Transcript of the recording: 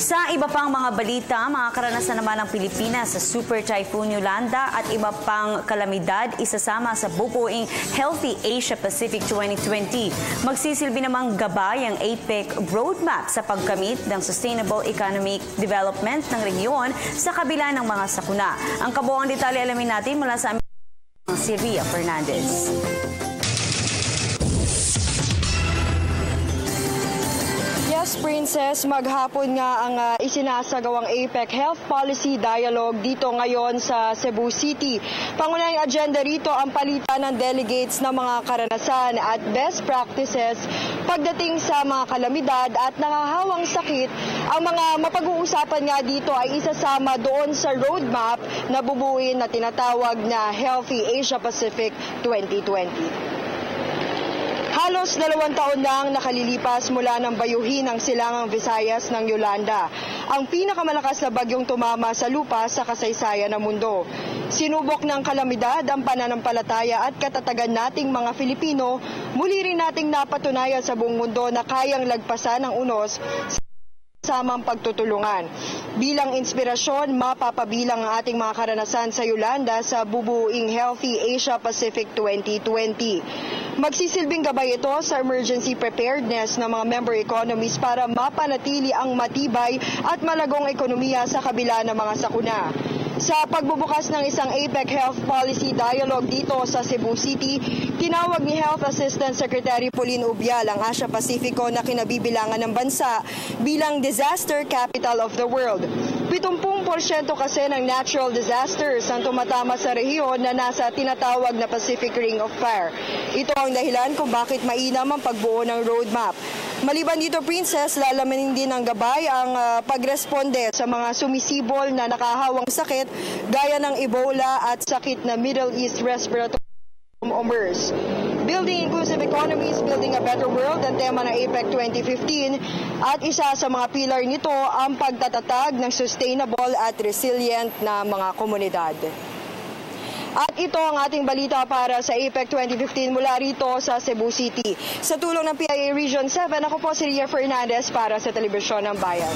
Sa iba pang mga balita, mga karanasan naman ng Pilipinas sa Super Typhoon Yolanda at iba pang kalamidad isasama sa bubuing Healthy Asia Pacific 2020. Magsisilbi namang gabay ang APEC roadmap sa pagkamit ng Sustainable Economic Development ng rehiyon sa kabila ng mga sakuna. Ang kabuuang detalye alamin natin mula sa si Ria Fernandez. Yes, Princess, maghapon nga ang isinasagawang APEC Health Policy Dialogue dito ngayon sa Cebu City. Pangunahing agenda rito ang palitan ng delegates ng mga karanasan at best practices pagdating sa mga kalamidad at nangahawang sakit. Ang mga mapag-uusapan nga dito ay isasama doon sa roadmap na bubuin na tinatawag na Healthy Asia Pacific 2020. Halos 2 taon nang nakalilipas mula ng bayuhin ng silangang Visayas ng Yolanda, ang pinakamalakas na bagyong tumama sa lupa sa kasaysayan ng mundo. Sinubok ng kalamidad ang pananampalataya at katatagan nating mga Filipino, muli rin nating napatunayan sa buong mundo na kayang lagpasan ang unos samang pagtutulungan. Bilang inspirasyon, mapapabilang ang ating mga karanasan sa Yolanda sa bubuing Healthy Asia Pacific 2020. Magsisilbing gabay ito sa emergency preparedness ng mga member economies para mapanatili ang matibay at malagong ekonomiya sa kabila ng mga sakuna. Sa pagbubukas ng isang APEC Health Policy Dialogue dito sa Cebu City, tinawag ni Health Assistant Secretary Pauline Ubial ang Asia Pacifico na kinabibilangan ng bansa bilang disaster capital of the world. 70% kasi ng natural disasters ang tumatama sa rehiyon na nasa tinatawag na Pacific Ring of Fire. Ito ang dahilan kung bakit mainam ang pagbuo ng roadmap. Maliban dito, Princess, lalamanin din ng gabay ang pagresponde sa mga sumisibol na nakahawang sakit gaya ng Ebola at sakit na Middle East Respiratory o MERS. Building Inclusive Economies, Building a Better World ang tema ng APEC 2015 at isa sa mga pilar nito ang pagtatatag ng sustainable at resilient na mga komunidad. At ito ang ating balita para sa APEC 2015 mula rito sa Cebu City. Sa tulong ng PIA Region 7, ako po si Ria Fernandez para sa Telebisyon ng Bayan.